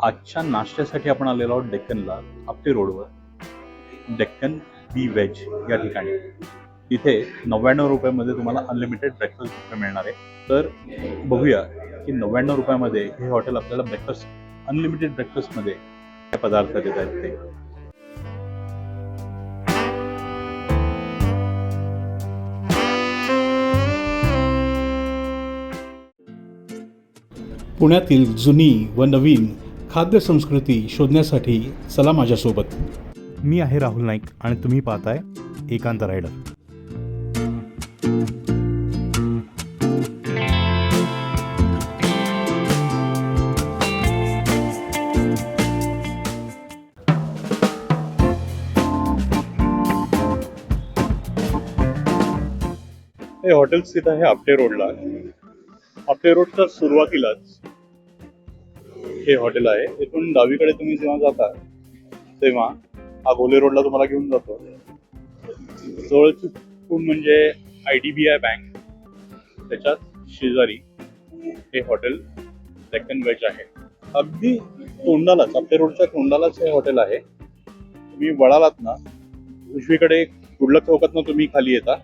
आजच्या नाश्त्यासाठी आपण आलेलो आहोत डेक्कनला, आपटे रोडवर. डेक्कन बी वेज या ठिकाणी. इथे 99 रुपयामध्ये तुम्हाला अनलिमिटेड ब्रेकफास्ट मिळणार आहे. तर बघूया की 99 रुपयामध्ये हे हॉटेल आपल्याला ब्रेकफास्ट, अनलिमिटेड ब्रेकफास्टमध्ये काय पदार्थ देत आहेत ते. पुण्यातील जुनी व नवीन खाद्यसंस्कृती शोधण्यासाठी चला माझ्यासोबत. मी आहे राहुल नाईक आणि तुम्ही पाहताय एकांत रायडर. हे हॉटेल स्थित आहे आपटे रोडला. आपटे रोडच्या सुरुवातीलाच हे हॉटेल आहे. इथून डावीकडे तुम्ही जेव्हा जाता तेव्हा हा गोले रोडला तुम्हाला घेऊन जातो. जवळची खूण म्हणजे IDBI बँक, त्याच्यात शेजारी हे हॉटेल डेक्कन वेज आहे. अगदी तोंडालाच, आपटे रोडच्या तोंडालाच हे हॉटेल आहे. तुम्ही वळालात ना, उजवीकडे गुडलक चौकातनं तुम्ही खाली येता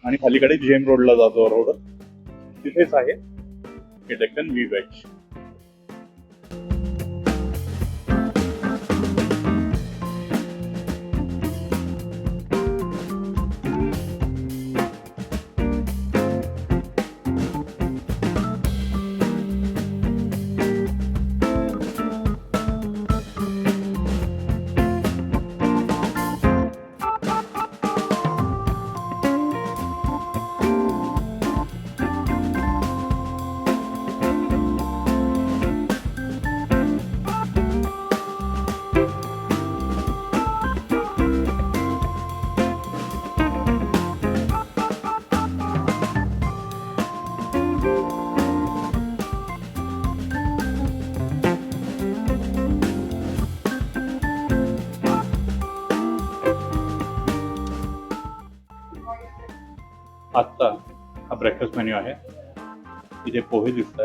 आणि खालीकडे GM रोडला जातो रोड, तिथेच आहे हे डेक्कन बी वेज. आजचा हा ब्रेकफास्ट मेन्यू आहे. इथे पोहे दिसत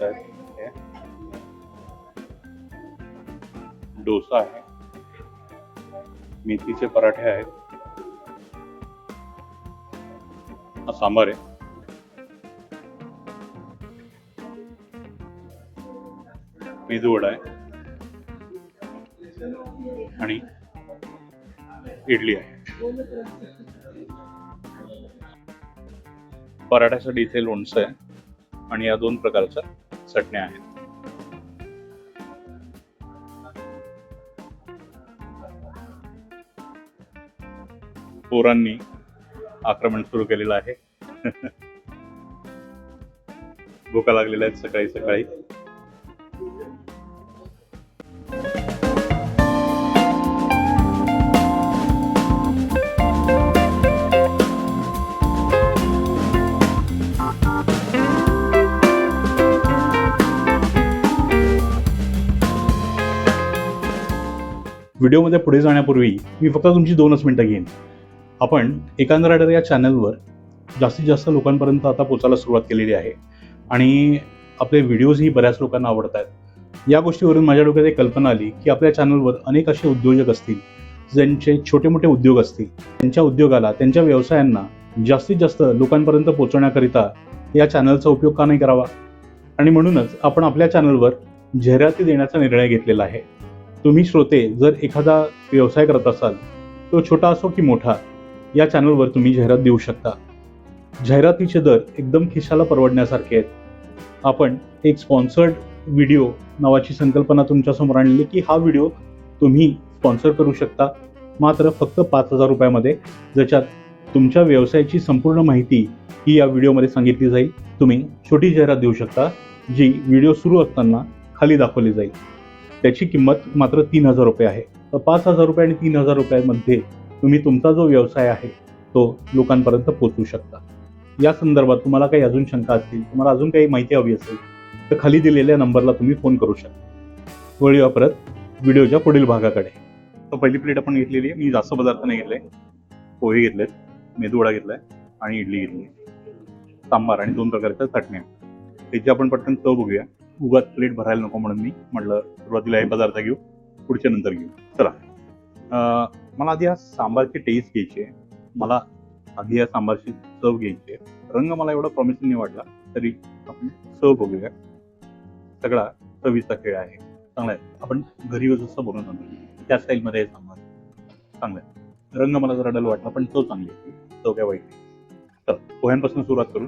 आहेत, डोसा आहे, मेथीचे पराठे आहेत, हा सांबार आहे, मेदू वडा आहे आणि इडली आहे. पराठ्यासाठी इथे लोणचं आहे आणि या 2 प्रकारच्या चटण्या आहेत. पोरांनी आक्रमण सुरू केलेलं आहे. भुका लागलेल्या आहेत सकाळी सकाळी. व्हिडिओमध्ये पुढे जाण्यापूर्वी मी फक्त तुमची 2च मिनिटं घेईन. आपण एकांत रायडर या चॅनलवर जास्तीत जास्त लोकांपर्यंत आता पोचायला सुरुवात केलेली आहे आणि आपले व्हिडिओजही बऱ्याच लोकांना आवडत आहेत. या गोष्टीवरून माझ्या डोक्यात एक कल्पना आली की आपल्या चॅनलवर अनेक असे उद्योजक असतील, ज्यांचे छोटे मोठे उद्योग असतील, त्यांच्या उद्योगाला, त्यांच्या व्यवसायांना जास्तीत जास्त लोकांपर्यंत पोहोचवण्याकरिता या चॅनलचा उपयोग का नाही करावा. आणि म्हणूनच आपण आपल्या चॅनलवर जाहिराती देण्याचा निर्णय घेतलेला आहे. तुम्ही श्रोते जर एखादा व्यवसाय करत असाल, तो छोटा असो की मोठा, या चॅनलवर तुम्ही जाहिरात देऊ शकता. जाहिरातीचे दर एकदम खिशाला परवडण्यासारखे आहेत. आपण एक स्पॉन्सर्ड व्हिडिओ नावाची संकल्पना तुमच्यासमोर आणली की हा व्हिडिओ तुम्ही स्पॉन्सर करू शकता, मात्र फक्त 5,000 रुपयामध्ये, ज्याच्यात तुमच्या व्यवसायाची संपूर्ण माहिती ही या व्हिडिओमध्ये सांगितली जाईल. तुम्ही छोटी जाहिरात देऊ शकता जी व्हिडिओ सुरू असताना खाली दाखवली जाईल. त्याची किंमत मात्र 3,000 रुपये आहे. तर 5,000 रुपये आणि 3,000 रुपयामध्ये तुम्ही तुमचा जो व्यवसाय आहे तो लोकांपर्यंत पोहोचवू शकता. या संदर्भात तुम्हाला काही अजून शंका असतील, तुम्हाला अजून काही माहिती हवी असेल तर खाली दिलेल्या नंबरला तुम्ही फोन करू शकता. वळूया परत व्हिडिओच्या पुढील भागाकडे. तर पहिली प्लेट आपण घेतलेली आहे. मी जास्त पदार्थ नाही घेतले. पोहे घेतलेत, मेदू वडा घेतलाय आणि इडली घेतली. सांबार आणि 2 प्रकारच्या चटण्या. त्याची आपण पटकन चव बघूया. उगाच प्लेट भरायला नको म्हणून मी म्हटलं सुरुवातीला हे पदार्थ घेऊ, पुढच्या नंतर घेऊ. चला, मला आधी हा सांबारची टेस्ट घ्यायची आहे. मला आधी या सांबारची चव घ्यायची आहे. रंग मला एवढा प्रॉमिसिंग नाही वाटला, तरी आपण चव बघूया. सगळा चवीचा खेळ आहे. चांगला आहे. आपण घरी जसं बनवून आणतो त्या स्टाईलमध्ये हे सांबार चांगलं आहे. रंग मला जरा डल वाटला, पण चव चांगली आहे. चव काय वाईट नाही. तर पोह्यांपासून सुरुवात करू.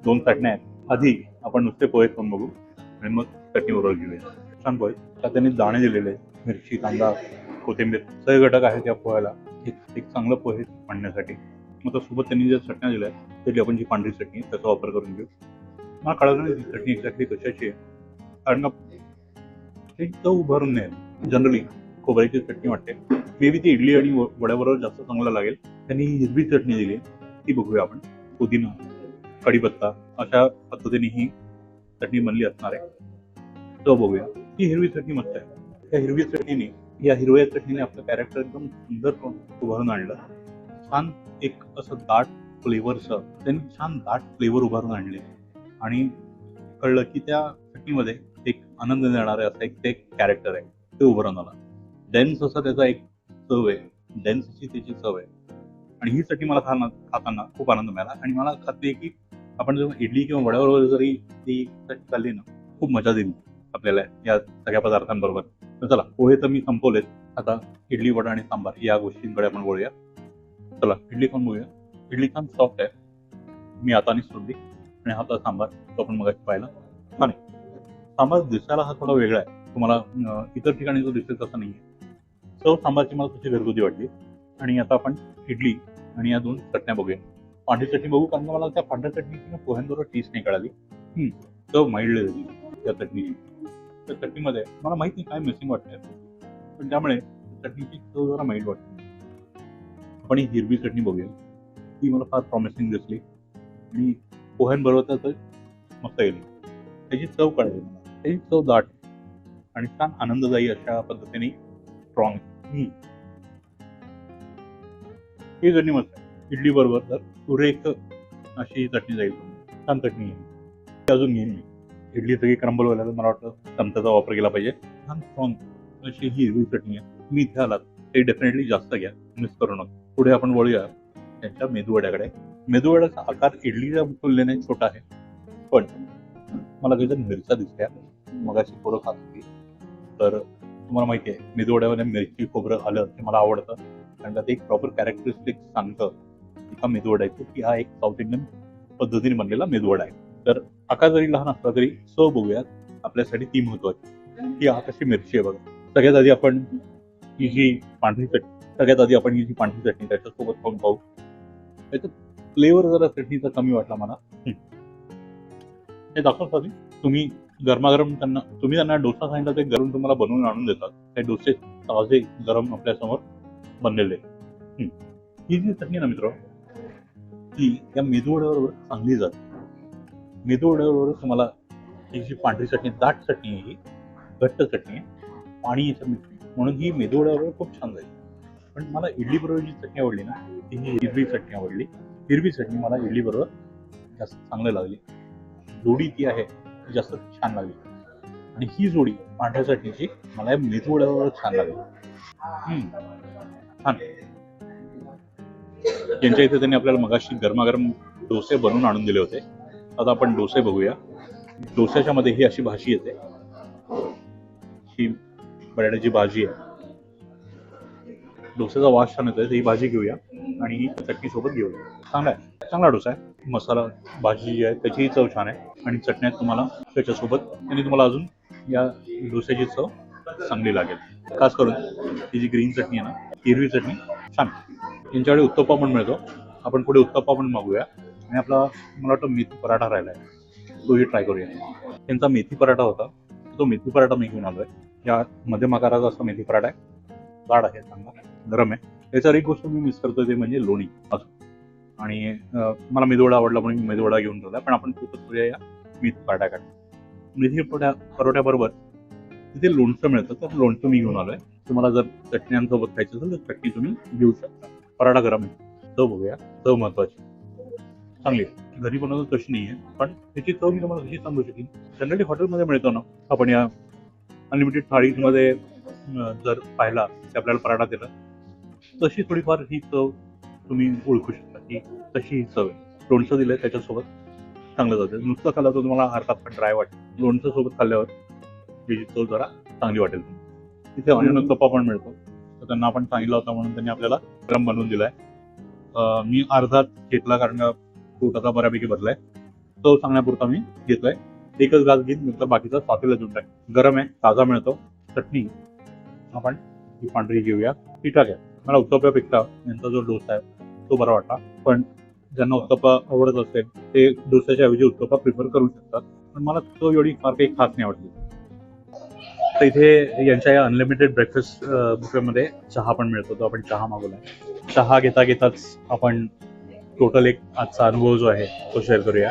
2 चटण्या आहेत. आधी आपण नुसते पोहे खाऊन बघू आणि मग चटणी बरोबर घेऊया. छान पोहे. त्यात त्यांनी दाणे दिलेले आहेत. मिरची, कांदा, कोथिंबीर सगळे घटक आहेत त्या पोह्याला. एक चांगलं पोहे आणण्यासाठी. मग सोबत त्यांनी ज्या चटण्या दिल्या आहेत त्याची आपण जी पांढरी चटणी आहे त्याचा वापर करून घेऊ. मला कळलं नाही ती चटणी एक्झॅक्टली कशाची आहे, कारण एक चव उभारून नाही. जनरली खोबऱ्याची चटणी वाटते. मे बी ती इडली आणि वड्याबरोबर जास्त चांगलं लागेल. त्यांनी हिरवी चटणी दिली ती बघूया आपण. पुदिना, कढीपत्ता अशा पद्धतीने ही चटणी बनली असणार आहे. तो बघूया. ही हिरवी चटणी मस्त आहे. या हिरवी चटणीने, या हिरव्या चटणीने आपलं कॅरेक्टर एकदम सुंदर उभारून आणलं. छान एक असं दाट फ्लेवरचं त्यांनी छान दाट फ्लेवर उभारून आणले आणि कळलं की त्या चटणीमध्ये एक आनंद देणारे असं एक ते कॅरेक्टर आहे ते उभारून आलं. डेन्स असा त्याचा एक चव आहे. डेन्स अशी त्याची चव आहे. आणि ही चटणी मला खाताना खूप आनंद मिळाला. आणि मला खात्री आहे की आपण जेव्हा इडली किंवा वड्याबरोबर जरी ती चटणी खाल्ली ना, खूप मजा देईल आपल्याला या सगळ्या पदार्थांबरोबर. तर चला, पोहे तर मी संपवलेत. आता इडली, वडा आणि सांबार या गोष्टींकडे आपण बोलूया. चला, इडली खाऊन बघूया. इडली छान सॉफ्ट आहे. मी हातानेच सोडली. आणि हा सांबार तो आपण मगाशी पाहिला, छान आहे. सांबार दिसायला हा थोडा वेगळा आहे. तुम्हाला इतर ठिकाणी जो दिसेल तसा नाही आहे. चव सांबारची मला तशी घरगुती वाटली. आणि आता आपण इडली आणि या 2 चटण्या बघूया. पांढरी चटणी बघू, कारण मला त्या पांढऱ्या चटणीची पोह्यांबरोबर टेस्ट नाही कळाली. चव माइल्ड झाली त्या चटणीची. त्या चटणीमध्ये मला माहित नाही काय मिसिंग वाटतंय, पण त्यामुळे चटणीची चव जरा माइल्ड वाटते. आपण ही हिरवी चटणी बघूया. ती मला फार प्रॉमिसिंग दिसली आणि पोह्यांबरोबर तर मस्त गेली. त्याची चव कळली मला. त्याची चव दाट आणि छान आनंददायी अशा पद्धतीने स्ट्रॉंग. ही चटणी मस्त आहे. इडली बरोबर तर सुरेख अशी ही चटणी जाईल. छान चटणी आहे. ती अजून घेईन मी. इडली सगळी क्रंबल व्हायला मला वाटतं चमच्याचा वापर केला पाहिजे. छान स्ट्रॉंग अशी ही हिरवी चटणी आहे. मी इथे आलात ते डेफिनेटली जास्त घ्या, मिस करू नका. पुढे आपण वळूया त्यांच्या मेदूवड्याकडे. मेदूवड्याचा आकार इडलीच्या तुलनेने छोटा आहे, पण मला काही मिरच्या दिसल्या. मगाशी पोरं खात होती. तर तुम्हाला माहिती आहे मेदूवड्यामध्ये मिरची, खोबरं, आलं हे मला आवडतं. कारण त्यात एक प्रॉपर कॅरेक्टरिस्टिक सांगतं एका मेदूवड्याचं की हा एक साऊथ इंडियन पद्धतीने बनलेला मेदूवडा आहे. तर आकार जरी लहान असला तरी चव बघूयात. आपल्यासाठी ती महत्वाची की हा कशी मिरची आहे बघा. सगळ्यात आधी आपण ही जी पांढरी चटणी त्याच्यासोबत खाऊन पाहू. त्याचा फ्लेवर जरा चटणीचा कमी वाटला मला. हे दाखवतात तुम्ही गरमागरम त्यांना डोसा सांगितला ते गरम तुम्हाला बनवून आणून देतात. ते डोसे ताजे गरम आपल्यासमोर बनलेले. ही जी चटणी ना मित्र, ती त्या मेदूवड्याबरोबर चांगली जाते. मेदूवड्याबरोबर तुम्हाला ही जी पांढरी चटणी, दाट चटणी आहे, ही घट्ट चटणी आहे, पाणी याचं मिळते म्हणून ही मेदूवड्याबरोबर खूप छान जाईल. पण मला इडली बरोबर जी चटणी आवडली ना, ती ही हिरवी चटणी आवडली. हिरवी चटणी मला इडली बरोबर जास्त चांगली लागली. जोडी ती आहे ती जास्त छान लागली. आणि ही जोडी पांढऱ्या चटणीची मला या मेदूवड्याबरोबर छान लागली. छान. यांच्या इथे त्यांनी आपल्याला मगाशी गरमागरम डोसे बनवून आणून दिले होते. आता आपण डोसे बघूया. डोस्याच्या मध्ये ही अशी भाजी येते. ही बटाट्याची भाजी आहे. डोस्याचा वास छान येतोय. ही भाजी घेऊया आणि ही चटणी सोबत घेऊया. चांगला डोसा आहे. मसाला भाजी जी आहे त्याचीही चव छान आहे. आणि चटण्यात तुम्हाला त्याच्यासोबत त्यांनी तुम्हाला अजून या डोस्याची चव चांगली लागेल. खास करून ही जी ग्रीन चटणी आहे ना, हिरवी चटणी छान. यांच्याकडे उत्तप्पा पण मिळतो. आपण पुढे उत्तप्पा पण मागूया. आणि आपला मला वाटतं मेथी पराठा राहिला आहे, तोही ट्राय करूया. त्यांचा मेथी पराठा होता, तो मेथी पराठा मी घेऊन आलोय. या मध्यम आकाराचा असा मेथी पराठा आहे. जाड आहे, चांगला गरम आहे. त्याच्यावर एक गोष्ट मी मिस करतोय ते म्हणजे लोणी असं. आणि मला मेदूवडा आवडला म्हणून मी मेदूवडा घेऊन ठेवला. पण आपण फोकस करूया या मेथी पराठ्याकडे. मेथी परोठ्याबरोबर तिथे लोणचं मिळतं, तर लोणचं मी घेऊन आलोय. तुम्हाला जर चटण्यांसोबत खायचं असेल तर चटणी तुम्ही घेऊ शकता. पराठा गरम आहे. चव बघूया. चव महत्वाची, चांगली आहे. घरी बनवतो तशी नाही आहे, पण त्याची चव मी तुम्हाला कशी सांगू शकेन. जनरली हॉटेलमध्ये मिळतो ना, आपण या अनलिमिटेड थाळीमध्ये जर पाहिला की आपल्याला पराठा दिला, तशी थोडीफार ही चव तुम्ही ओळखू शकता की तशी ही चव आहे. लोणचं दिलं त्याच्यासोबत चांगलं जातं. नुसतं खाल्लं तर तुम्हाला अर्थात पण ड्राय वाटेल. लोणचं सोबत खाल्ल्यावर त्याची चव जरा चांगली वाटेल. तिथे ऑनियन उत्तप्पा पण मिळतो, तर त्यांना आपण सांगितलं होता म्हणून त्यांनी आपल्याला गरम बनवून दिलाय. मी अर्धाच घेतला कारण का पोट आता बऱ्यापैकी भरलाय. चव सांगण्यापुरता मी घेतलाय. एकच घास घेईन, नंतर बाकीचा साथीला देऊन टाक. गरम आहे, ताजा मिळतो. चटणी आपण ही पांढरी घेऊया. ठीक आहे. मला उत्तप्प्यापेक्षा यांचा जो डोसा आहे तो बरा वाटला, पण ज्यांना उत्तप्पा आवडत असेल ते डोस्याच्या ऐवजी उत्तप्पा प्रिफर करू शकतात. पण मला तो एवढी फार काही खास नाही वाटली. तर इथे यांच्या या अनलिमिटेड ब्रेकफास्ट बुफेमध्ये चहा पण मिळतो, तो आपण चहा मागवलाय. चहा घेता घेताच आपण टोटल एक आजचा अनुभव जो आहे तो शेअर करूया.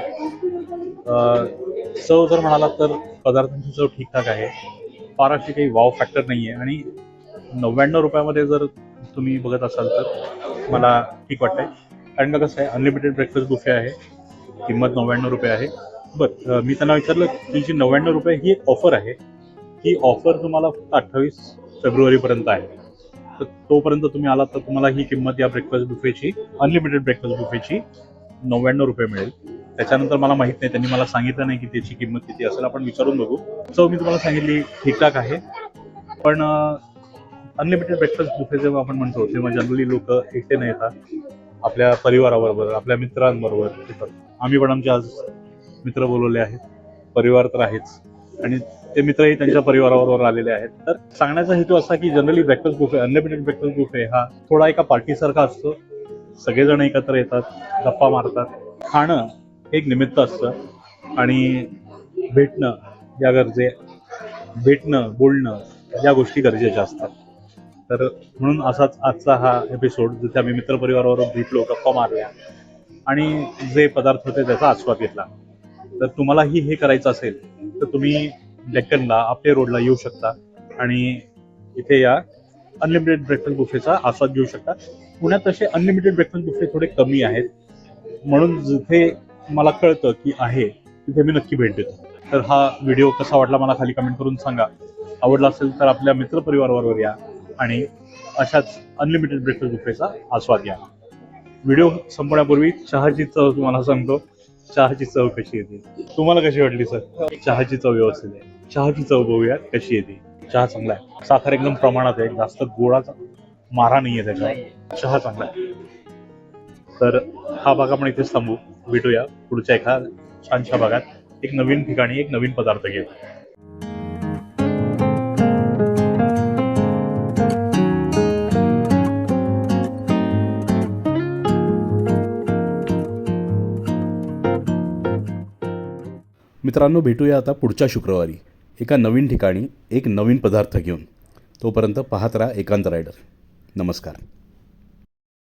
चव जर म्हणालात तर पदार्थांची चव ठीकठाक आहे, फार अशी काही वाव फॅक्टर नाही आहे. आणि 99 रुपयामध्ये जर तुम्ही बघत असाल तर मला ठीक वाटतंय. कारण का कसं आहे, अनलिमिटेड ब्रेकफास्ट बुफे आहे, किंमत 99 रुपये आहे. बरं, मी त्यांना विचारलं की जी 99 रुपये ही एक ऑफर आहे, ही ऑफर तुम्हाला फक्त 28 फेब्रुवारीपर्यंत आहे. तर तोपर्यंत तुम्ही आलात तर तुम्हाला ही किंमत या ब्रेकफास्ट बुफेची, अनलिमिटेड ब्रेकफास्ट बुफेची 99 रुपये मिळेल. त्याच्यानंतर मला माहीत नाही, त्यांनी मला सांगितलं नाही की त्याची किंमत किती असेल. आपण विचारून बघू. चव मी तुम्हाला सांगितली ठीकठाक आहे, पण अनलिमिटेड ब्रेकफास्ट बुफे जेव्हा आपण म्हणतो तेव्हा जनरली लोक एकटे न येतात आपल्या परिवाराबरोबर, आपल्या मित्रांबरोबर येतात. आम्ही पण आमचे आज मित्र बोलवले आहेत. परिवार तर आहेच, आणि ते मित्रही त्यांच्या परिवाराबरोबर आलेले आहेत. तर सांगण्याचा हेतू असा की generally breakfast buffet, unlimited breakfast buffet हा थोडा एका पार्टीसारखा असतो. सगळेजण एकत्र येतात, गप्पा मारतात. खाणं एक निमित्त असतं आणि भेटणं बोलणं या गोष्टी गरजेच्या असतात. तर म्हणून असाच आजचा हा एपिसोड, जिथे आम्ही मित्रपरिवाराबरोबर भेटलो, गप्पा मारल्या आणि जे पदार्थ होते त्याचा आस्वाद घेतला. तर तुम्हालाही हे करायचं असेल तर तुम्ही डेक्कनला, आपटे रोडला येऊ शकता आणि इथे या अनलिमिटेड ब्रेकफास्ट बुफेचा आस्वाद घेऊ शकता. पुण्यात तसे अनलिमिटेड ब्रेकफास्ट बुफे थोडे कमी आहेत, म्हणून जिथे मला कळतं की आहे तिथे मी नक्की भेट देतो. तर हा व्हिडिओ कसा वाटला मला खाली कमेंट करून सांगा. आवडला असेल तर आपल्या मित्रपरिवाराबरोबर या आणि अशाच अनलिमिटेड ब्रेकफास्ट बुफेचा आस्वाद घ्या. व्हिडिओ संपण्यापूर्वी चहाची चव तुम्हाला सांगतो. चहाची चव कशी येते, तुम्हाला कशी वाटली सर? चहाची चव व्यवस्थित आहे. चहाची चव बघूया कशी येते. चहा चांगला आहे, साखर एकदम प्रमाणात आहे, जास्त गोडाचा मारा नाहीये त्याच्यावर. चहा चांगला आहे. तर हा भाग आपण इथेच थांबू. भेटूया पुढच्या एका छानशा भागात, एक नवीन ठिकाणी, एक नवीन पदार्थ घेऊ. मित्रांनो, भेटूया आता पुढच्या शुक्रवारी एका नवीन ठिकाणी, एक नवीन पदार्थ घेऊन. तोपर्यंत पाहत राहा एकांत रायडर. नमस्कार.